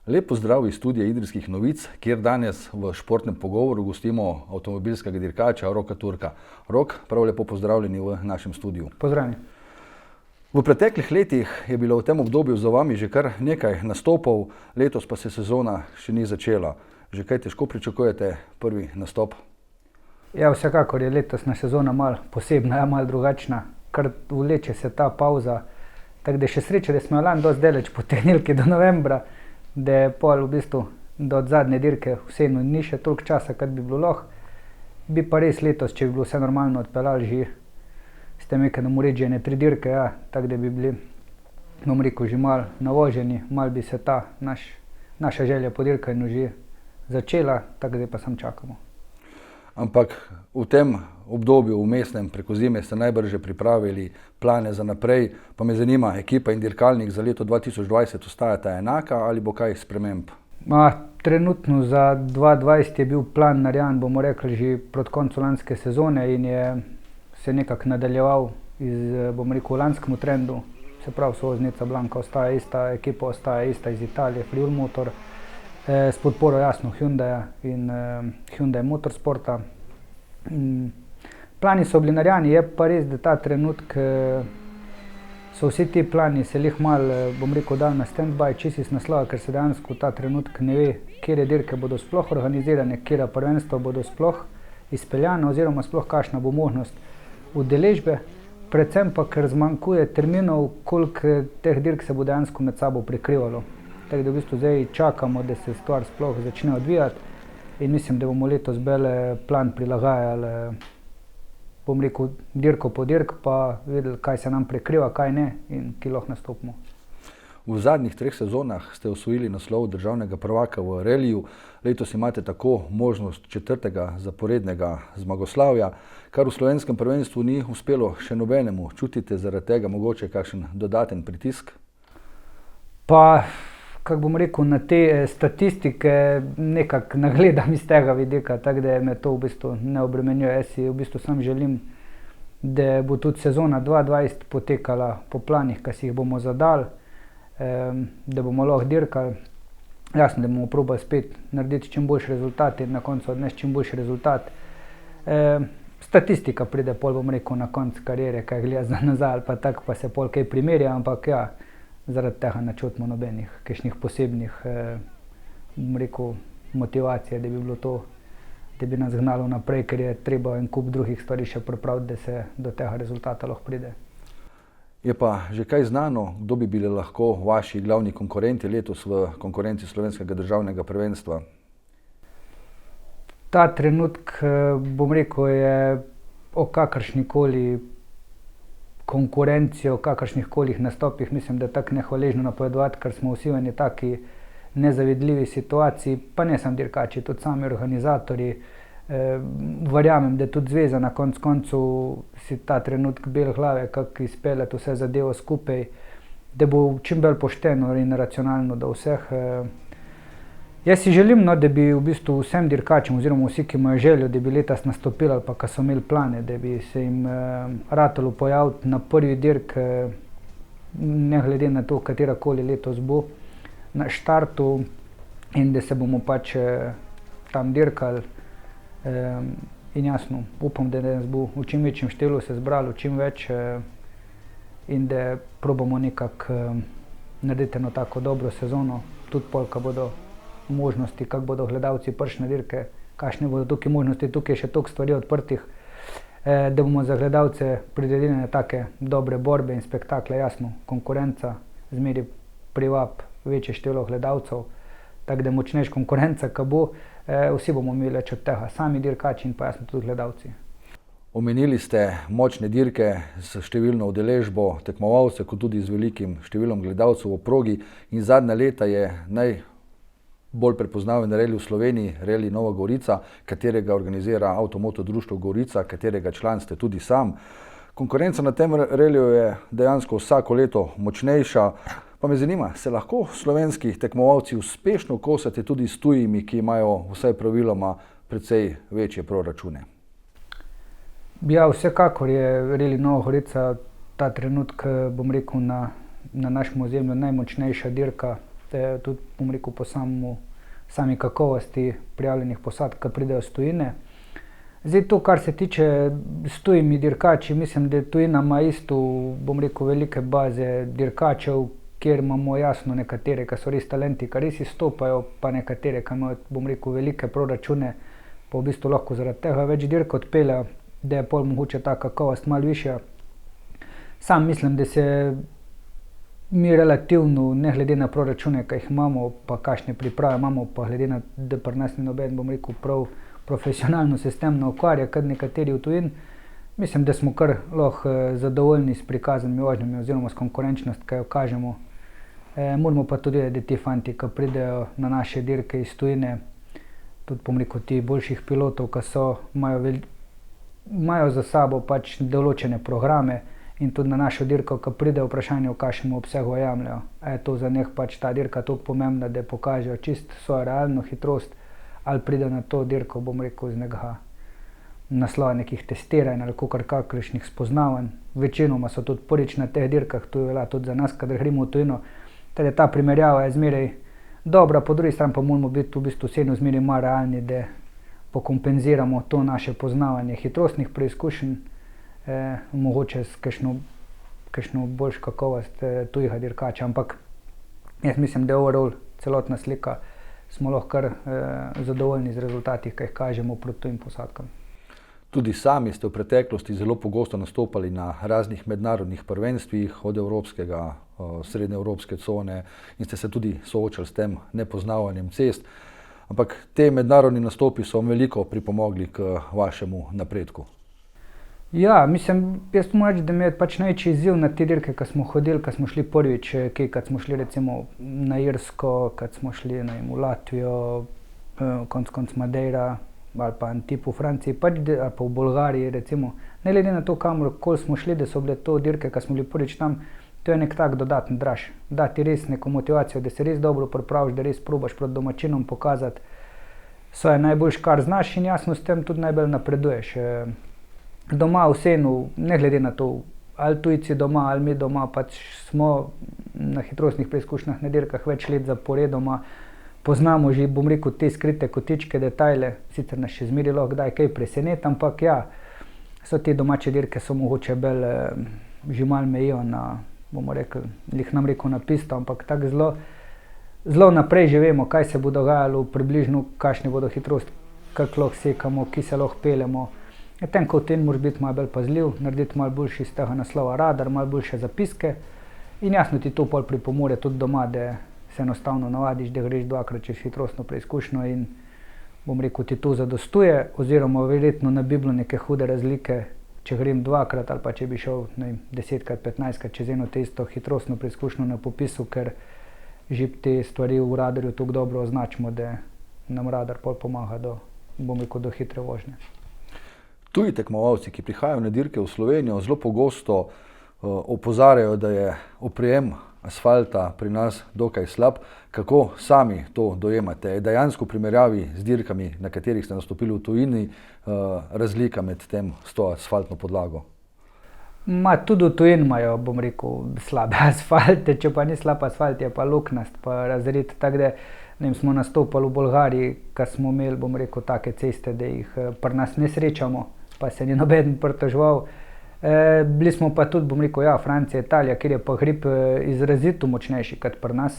Lep pozdrav iz studia Idrijskih novic, kjer danes v športnem pogovoru gostimo avtomobilskega dirkača Roka Turka. Rok, prav lepo pozdravljeni v našem studiu. Pozdravljeni. V preteklih letih je bilo v tem obdobju za vami že kar nekaj nastopov, letos pa se sezona še ni začela. Že kaj težko pričakujete prvi nastop? Ja, vsekakor je letosna sezona malo posebna, malo drugačna, kar vleče se ta pauza. Tako da še sreča, da smo jo lani dosti daleč potegnili do novembra, da je pol v bistvu do zadnje dirke vseeno ni še toliko časa, kot bi bilo lahko. Bi pa res letos, če bi bilo vse normalno, odpeljali že s tem nekaj uređene 3 dirke, ja, tako da bi bili, bom rekel, že malo navoženi, malo bi se ta naša želja po dirkanju že začela, tako da pa samo čakamo. Ampak v tem obdobju vmesnem preko zime ste najbrž že pripravili plane za naprej, pa me zanima, ekipa in dirkalnik za leto 2020 ostajata enaka ali bo kaj sprememb? Trenutno za 2020 je bil plan narejen, bomo rekli, že proti koncu lanske sezone in je se nekako nadaljeval bomo rekel, lanskemu trendu. Se pravi, sovoznica Blanka ostaja ista, ekipa ostaja ista iz Italije, Friul Motor, s podporo jasno Hyundai in Hyundai Motorsporta. Plani so bili narejeni, je pa res, da ta trenutek so vsi ti plani se lih malo, bom rekel, dali na stand-by, čisto iz naslova, ker se dejansko ta trenutek ne ve, kere dirke bodo sploh organizirane, kera prvenstva bodo sploh izpeljane oziroma sploh kakšna bo možnost udeležbe, predvsem pa, ker zmanjkuje terminov, koliko teh dirk se bo dejansko med sabo prekrivalo. Tako da v bistvu zdaj čakamo, da se stvar sploh začne odvijati in mislim, da bomo letos bele plan prilagajali, bom rekel, dirko po dirk, pa videli, kaj se nam prekriva, kaj ne in ki lahko nastopimo. V zadnjih 3 sezonah ste osvojili naslov državnega prvaka v reliju, letos imate tako možnost 4. zaporednega zmagoslavja, kar v slovenskem prvenstvu ni uspelo še nobenemu. Čutite zaradi tega mogoče kakšen dodaten pritisk? Pa, kako bom rekel, na te statistike nekako nagledam iz tega vidika, tako da me to v bistvu ne obremenjuje. Jaz si v bistvu sam želim, da bo tudi sezona 2020 potekala po planih, ki si jih bomo zadali, da bomo lahko dirkali. Jasno, da bomo probali spet narediti čim boljši rezultat in na koncu odnesti čim boljši rezultat. Statistika pride pol, bom rekel, na koncu kariere, kaj gleda za nazaj ali pa tako, pa se pol kaj primerja, ampak ja, zaradi tega ne čutimo nobenih kakšnih posebnih, bom rekel, motivacije, da bi bilo to, da bi nas gnalo naprej, ker je treba en kup drugih stvari še pripraviti, da se do tega rezultata lahko pride. Je pa že kaj znano, kdo bi bili lahko vaši glavni konkurenti letos v konkurenci slovenskega državnega prvenstva? Ta trenutek, bom rekel, je o kakršnikoli konkurenci, o kakršnihkoli nastopih, mislim, da je tako nehvaležno napovedovati, ker smo vsi v eni taki nezavidljivi situaciji, pa ne samo dirkači, tudi sami organizatorji. Verjamem, da tudi zveza na koncu si ta trenutek bel glave, kako izpeljati vse zadevo skupaj, da bo čim bolj pošteno in racionalno do vseh. Jaz si želim, da bi v bistvu vsem dirkačem oziroma vsi, ki imajo željo, da bi letos nastopili ali pa ki so imeli plane, da bi se jim ratalo pojaviti na prvi dirk, ne glede na to, katerakoli letos bo na štartu in da se bomo pač tam dirkali. In jasno, upam, da nas bo v čim večjem številu se zbralo, čim več in da probamo nekako narediti eno tako dobro sezono, tudi pol, ko bodo možnosti, kako bodo gledalci prišli na dirke, kakšne bodo tukaj možnosti, tukaj je še toliko stvari odprtih, da bomo za gledalce priredili take dobre borbe in spektakle, jasno, konkurenca zmeri privab večje število gledalcev, tako da močnejša konkurenca, ko bo, vsi bomo imeli več od tega, sami dirkači in pa jasno tudi gledalci. Omenili ste močne dirke s številno udeležbo tekmovalcev, kot tudi z velikim številom gledalcev v progi in zadnja leta je najbolj prepoznaven reli v Sloveniji, reli Nova Gorica, katerega organizira Avtomoto društvo Gorica, katerega član ste tudi sam. Konkurenca na tem reliju je dejansko vsako leto močnejša. Pa me zanima, se lahko slovenski tekmovalci uspešno kosate tudi s tujimi, ki imajo vsaj praviloma precej večje proračune? Ja, vsekakor je reli Nova Gorica ta trenutek, bom rekel, na našem ozemlju najmočnejša dirka. tudi bom rekel po sami kakovosti prijavljenih posadk, ki pridejo s tujine. Zdaj to, kar se tiče s tujimi dirkači, mislim, da tujina ima isto, bom rekel, velike baze dirkačev, kjer imamo jasno nekatere, ki so res talenti, ki res izstopajo, pa nekatere, ki imajo, bom rekel, velike proračune, pa v bistvu lahko zaradi tega več dirk odpeljejo, da je pol mogoče ta kakovost malo višja. Sam mislim, da se mi relativno, ne glede na proračune, ki jih imamo, pa kakšne priprave imamo, pa glede na, da pri nas ni noben, bom rekel, prav profesionalno sistemno ukvarja, kot nekateri v tujini, mislim, da smo kar lahko zadovoljni s prikazanimi vožnjami oziroma s konkurenčnost, ki jo kažemo. Moramo pa tudi vedeti, da ti fanti, ki pridejo na naše dirke iz tujine, tudi bom rekel, ti boljših pilotov, ki so, imajo za sabo pač določene programe in tudi na našo dirko, ki pridejo vprašanje, v kakšnem obsegu jemljajo. Je to za njih pač ta dirka toliko pomembna, da pokažejo čisto svojo realno hitrost, ali pride na to dirko, bom rekel, z nekega naslova nekih testiranj ali kakršnih spoznavanj. Večinoma so tudi prvič na teh dirkah, to je velja tudi za nas, kadar gremo v tujino. Teda ta primerjava je zmeraj dobra, po drugi strani pa moramo biti v bistvu vseeno zmeraj malo realni, da pokompenziramo to naše poznavanje hitrostnih preizkušenj, mogoče s kakšno boljšo kakovost tujega dirkača, ampak jaz mislim, da je overall celotna slika, smo lahko kar zadovoljni z rezultati, ki jih kažemo proti tujim posadkam. Tudi sami ste v preteklosti zelo pogosto nastopali na raznih mednarodnih prvenstvih, od evropskega, srednjeevropske cone, in ste se tudi soočali s tem nepoznavanjem cest. Ampak te mednarodni nastopi so veliko pripomogli k vašemu napredku. Ja, mislim, jaz moram reči, da mi je pač največji izziv na te dirke, ko smo hodili, ko smo šli prvič, kad smo šli recimo na Irsko, kad smo šli v Latvijo, konc Madeira ali pa Antip v Franciji, pač, ali pa v Bolgariji recimo. Ne glede na to, kamorkoli smo šli, da so bile to dirke, ko smo bili prvič tam, to je nek tak dodaten draž. Da ti res neko motivacijo, da se res dobro pripraviš, da res probaš proti domačinom pokazati svoje najboljše, kar znaš, in jasno s tem tudi najbolj napreduješ. Doma vseeno, ne glede na to, ali tujci doma ali mi doma, pač smo na hitrostnih preizkušnjah na dirkah več let zaporedoma, poznamo že, bom rekel, te skrite kotičke, detajle, sicer nas še zmeraj lahko kdaj kaj preseneti, ampak ja, so te domače dirke so mogoče bolj že malo mejijo na, bomo rekli, jih nam rekel na pisto, ampak tako zelo naprej že vemo, kaj se bo dogajalo, približno kakšne bodo hitrosti, kako lahko sekamo, ki se lahko peljemo. Tem, ko v tem moraš biti malo bolj pazljiv, narediti malo boljši iz tega naslova radar, malo boljše zapiske in jasno ti to pol pripomore tudi doma, da se enostavno navadiš, da greš dvakrat čez hitrostno preizkušnjo in bom rekel, ti to zadostuje, oziroma verjetno ne bi bilo neke hude razlike, če grem dvakrat ali pa če bi šel 10krat, 15krat čez eno te isto hitrostno preizkušnjo na popisu, ker že te stvari v radarju tako dobro označimo, da nam radar pol pomaga do, bom rekel, do hitre vožnje. Tuji tekmovalci, ki prihajajo na dirke v Slovenijo, zelo pogosto opozarjajo, da je oprijem asfalta pri nas dokaj slab. Kako sami to dojemate? Je dejansko v primerjavi z dirkami, na katerih ste nastopili v tujini, razlika med tem s to asfaltno podlago? Tudi v tujini imajo, bom rekel, slabe asfalte, če pa ni slab asfalt, je pa luknast, pa razred, tako da smo nastopali v Bolgariji, ko smo imeli, bom rekel, take ceste, da jih pri nas ne srečamo, pa se ni noben pritoževal. Bili smo pa tudi, bom rekel, ja, Francija, Italija, kjer je pa hrib izrazito močnejši kot pri nas.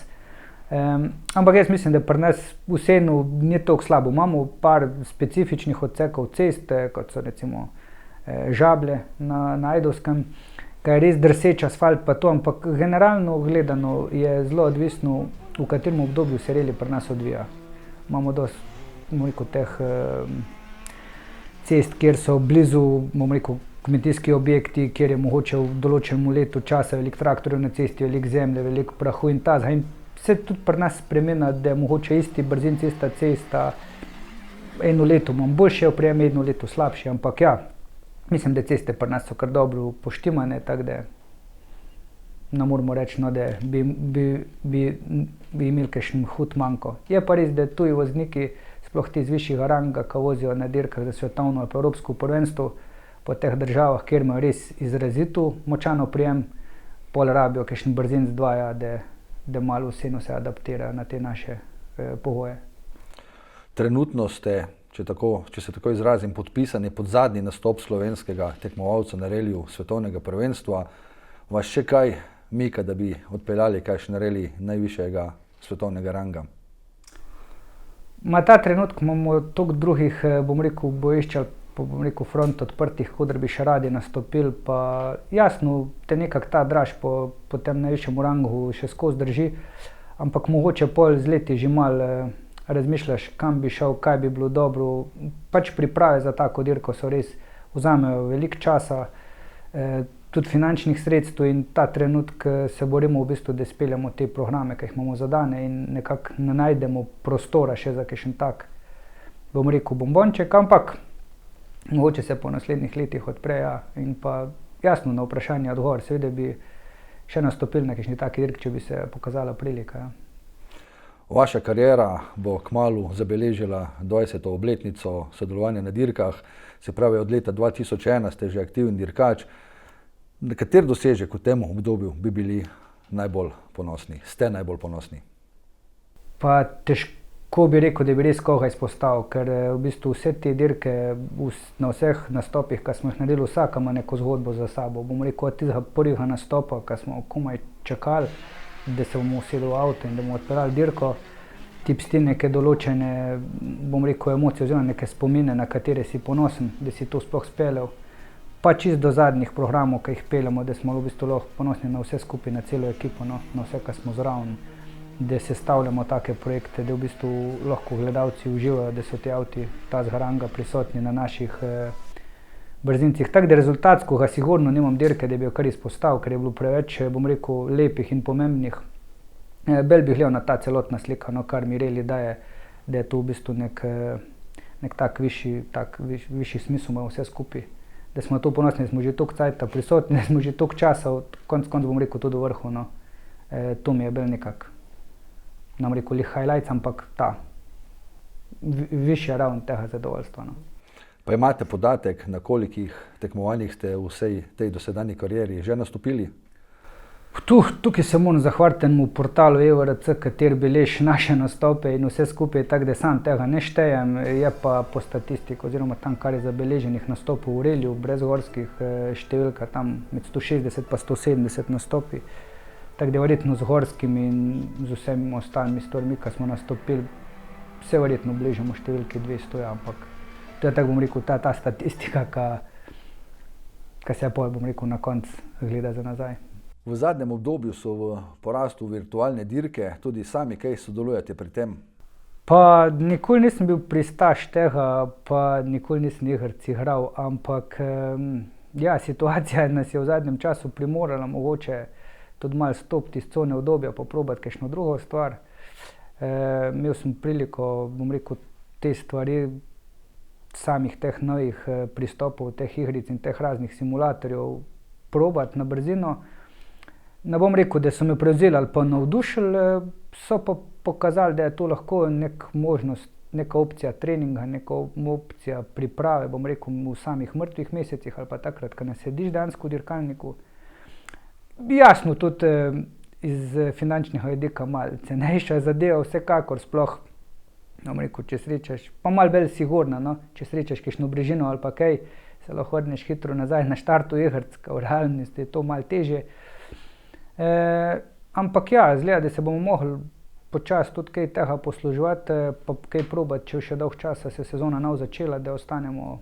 Ampak jaz mislim, da pri nas vseeno ni toliko slabo. Imamo par specifičnih odsekov ceste, kot so recimo Žablje na Ajdovskem, ki je res drseč asfalt pa to, ampak generalno gledano je zelo odvisno, v katerem obdobju se reli pri nas odvija. Imamo dosti, bom rekel, teh cest, kjer so blizu, bom rekel, kmetijski objekti, kjer je mogoče v določenem letu časa veliko traktorjev na cesti, veliko zemlje, veliko prahu in tazga. In se tudi pri nas spremena, da je mogoče isti brzin, ista cesta, eno leto imam boljše opreme, eno leto slabše, ampak ja, mislim, da ceste pri nas so kar dobro poštimane, tako da ne moramo reči, no, da bi imeli kakšen hud manko. Je pa res, da tuji vozniki, sploh ti z višjega ranga, ki vozijo na dirkah za svetovno ali pa evropsko prvenstvo po teh državah, kjer imajo res izrazito močan oprijem, pol rabijo kakšen brzin z 2, da da malo vseeno se adaptira na te naše pogoje. Trenutno ste, če se tako izrazim, podpisani pod zadnji nastop slovenskega tekmovalca na reliju svetovnega prvenstva. Vas še kaj mika, da bi odpeljali kakšen reli najvišjega svetovnega ranga? Ta trenutek imamo toliko drugih, bojišč ali pa front odprtih, kot da bi še radi nastopili, pa jasno, te nekako ta draž po tem najvišjem rangu še skozi drži, ampak mogoče pol z leti že malo razmišljaš, kam bi šel, kaj bi bilo dobro. Pač priprave za tako dirko so res vzamejo veliko časa, tudi finančnih sredstev, in ta trenutek se borimo v bistvu, da speljamo te programe, ki jih imamo zadane, in nekako ne najdemo prostora še za kakšen tak, bombonček, ampak mogoče se po naslednjih letih odpre, in pa jasno na vprašanje odgovor, seveda bi še nastopili na kakšni taki dirki, če bi se pokazala prilika. Vaša kariera bo kmalu zabeležila 20. obletnico sodelovanja na dirkah, se pravi od leta 2001 ste že aktivni dirkač. Na kateri dosežek v tem obdobju bi bili najbolj ponosni, ste najbolj ponosni? Pa težko bi rekel, da bi res koga izpostavil, ker v bistvu vse te dirke na vseh nastopih, ki smo jih naredili, vsaka ima neko zgodbo za sabo. Bom rekel, od tistega prvega nastopa, ki smo komaj čakali, da se bomo usedli v avto in da bomo odpeljali dirko, ti psti neke določene, emocije oziroma neke spomine, na katere si ponosen, da si to sploh speljal. Pa čisto do zadnjih programov, ki jih peljemo, da smo v bistvu lahko ponosni na vse skupaj, na celo ekipo, na vse, kar smo zraven, da sestavljamo take projekte, da v bistvu lahko gledalci uživajo, da so ti avti tazga ranga prisotni na naših brzincih. Tako da rezultatsko ga sigurno nimam dirke, da bi jo kar izpostavil, ker je bilo preveč, lepih in pomembnih. Bolj bi gledal na ta celotna slika, kar mi reli daje, da je to v bistvu nek tak višji smisel ima vse skupaj. Da smo to ponosni, da smo že toliko cajta prisotni, da smo že toliko časa, konec tudi v vrhu. To mi je bolj nekako, highlights, ampak ta višja raven tega zadovoljstva. Pa imate podatek, na kolikih tekmovanjih ste v vsej tej dosedanji karieri že nastopili? Tukaj se moram zahvaliti enemu portalu EURC, kateri beleži naše nastope in vse skupaj, tako da sam tega ne štejem, je pa po statistiki oziroma tam, kar je zabeleženih nastopov v reliju, brezgorskih, številka tam med 160 pa 170 nastopi. Tako da verjetno z gorskimi in z vsemi ostalimi stvarmi, ki smo nastopili, se verjetno bližamo številki 200, ampak to je tako, ta statistika, ki se na koncu gleda za nazaj. V zadnjem obdobju so v porastu virtualne dirke, tudi sami kaj sodelujete pri tem? Pa nikoli nisem bil pristaš tega, pa nikoli nisem igric igral, ampak situacija nas je v zadnjem času primorala mogoče tudi malo stopiti iz cone udobja, pa probati kakšno drugo stvar. Imel sem priliko, te stvari, samih teh novih pristopov, teh igric in teh raznih simulatorjev probati na brzino. Ne bom rekel, da so me prevzeli ali pa navdušili, so pa pokazali, da je to lahko neka možnost, neka opcija treninga, neka opcija priprave, v samih mrtvih mesecih ali pa takrat, ko ne sediš dejansko v dirkalniku. Jasno, tudi iz finančnega vidika malo cenejša zadeva, vsekakor sploh, če srečaš, pa malo bolj sigurna, če srečaš kakšno brežino ali pa kaj, se lahko vrneš hitro nazaj na štartu igric, v realnosti je to malo težje. Ampak izgleda, da se bomo mogli počasi tudi kaj tega posluževati, pa kaj probati, če še dolgo časa se sezona nov začela, da ostanemo,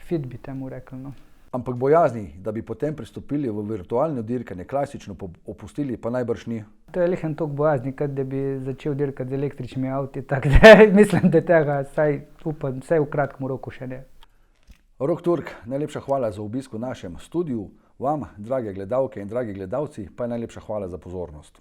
fit bi temu rekli. Ampak bojazni, da bi potem pristopili v virtualno dirkanje, klasično opustili, pa najbrž ni. To je lehen toliko bojazni, kot da bi začel dirkati z električnimi avti, tako da mislim, da tega upam, vsaj v kratkem roku še ne. Rok Turk, najlepša hvala za obisk v našem studiu. Vam, drage gledalke in dragi gledalci, pa najlepša hvala za pozornost.